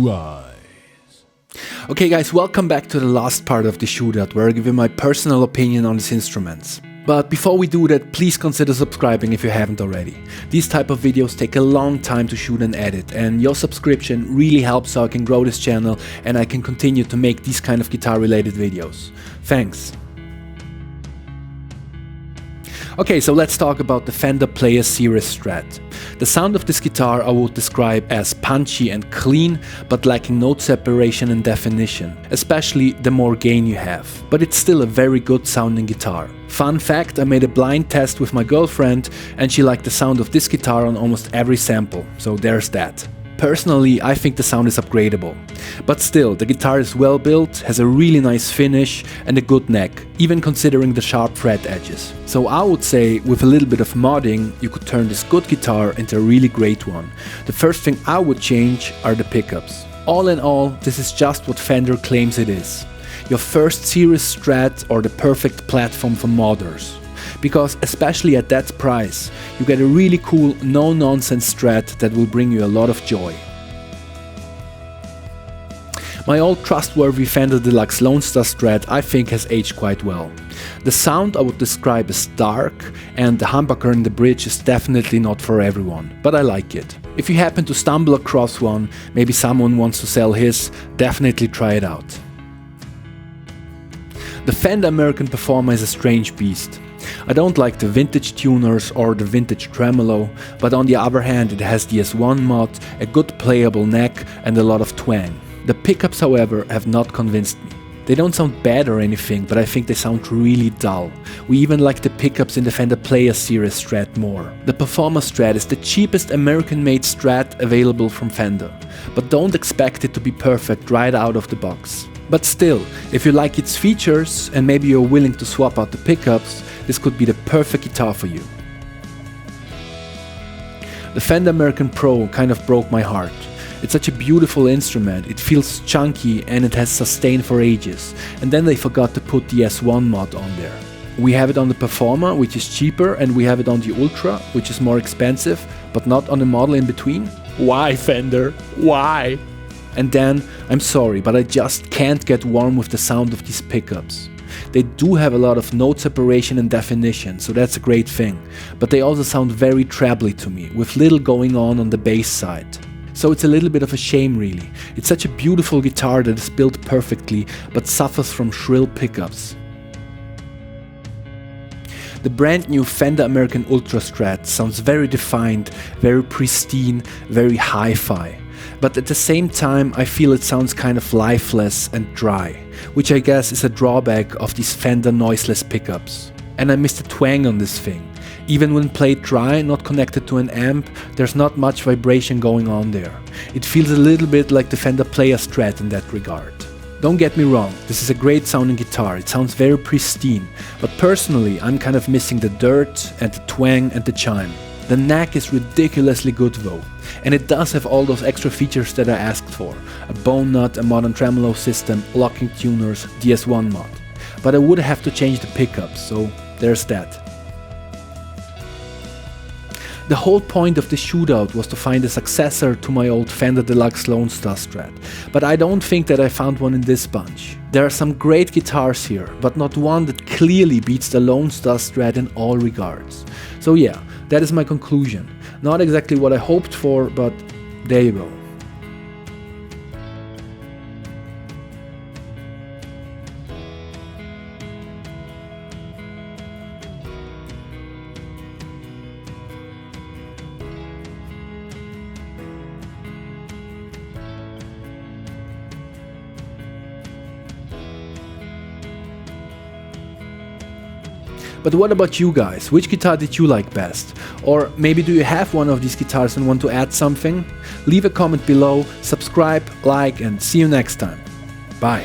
blue eyes. Okay guys, welcome back to the last part of the shootout where I give you my personal opinion on these instruments. But before we do that, please consider subscribing if you haven't already. These type of videos take a long time to shoot and edit, and your subscription really helps so I can grow this channel and I can continue to make these kind of guitar related videos. Thanks. Okay, so let's talk about the Fender Player Series Strat. The sound of this guitar I would describe as punchy and clean, but lacking note separation and definition, especially the more gain you have. But it's still a very good sounding guitar. Fun fact, I made a blind test with my girlfriend and she liked the sound of this guitar on almost every sample, so there's that. Personally, I think the sound is upgradable. But still, the guitar is well built, has a really nice finish and a good neck, even considering the sharp fret edges. So I would say, with a little bit of modding, you could turn this good guitar into a really great one. The first thing I would change are the pickups. All in all, this is just what Fender claims it is. Your first series Strat or the perfect platform for modders. Because especially at that price, you get a really cool, no-nonsense Strat that will bring you a lot of joy. My old trustworthy Fender Deluxe Lone Star Strat I think has aged quite well. The sound I would describe as dark, and the humbucker in the bridge is definitely not for everyone, but I like it. If you happen to stumble across one, maybe someone wants to sell his, definitely try it out. The Fender American Performer is a strange beast. I don't like the vintage tuners or the vintage tremolo, but on the other hand it has the S1 mod, a good playable neck and a lot of twang. The pickups however have not convinced me. They don't sound bad or anything, but I think they sound really dull. We even like the pickups in the Fender Player Series Strat more. The Performer Strat is the cheapest American-made Strat available from Fender, but don't expect it to be perfect right out of the box. But still, if you like its features and maybe you're willing to swap out the pickups, this could be the perfect guitar for you. The Fender American Pro kind of broke my heart. It's such a beautiful instrument, it feels chunky and it has sustained for ages. And then they forgot to put the S1 mod on there. We have it on the Performer, which is cheaper, and we have it on the Ultra, which is more expensive, but not on the model in between. Why, Fender? Why? And then, I'm sorry, but I just can't get warm with the sound of these pickups. They do have a lot of note separation and definition, so that's a great thing, but they also sound very trebly to me, with little going on the bass side. So it's a little bit of a shame really. It's such a beautiful guitar that is built perfectly, but suffers from shrill pickups. The brand new Fender American Ultra Strat sounds very defined, very pristine, very hi-fi. But at the same time I feel it sounds kind of lifeless and dry, which I guess is a drawback of these Fender noiseless pickups. And I miss the twang on this thing. Even when played dry, not connected to an amp, there's not much vibration going on there. It feels a little bit like the Fender Player Strat in that regard. Don't get me wrong, this is a great sounding guitar, it sounds very pristine, but personally I'm kind of missing the dirt and the twang and the chime. The neck is ridiculously good though, and it does have all those extra features that I asked for. A bone nut, a modern tremolo system, locking tuners, the S1 mod. But I would have to change the pickups, so there's that. The whole point of the shootout was to find a successor to my old Fender Deluxe Lone Star Strat, but I don't think that I found one in this bunch. There are some great guitars here, but not one that clearly beats the Lone Star Strat in all regards. So yeah, that is my conclusion. Not exactly what I hoped for, but there you go. But what about you guys? Which guitar did you like best? Or maybe do you have one of these guitars and want to add something? Leave a comment below, subscribe, like, and see you next time. Bye.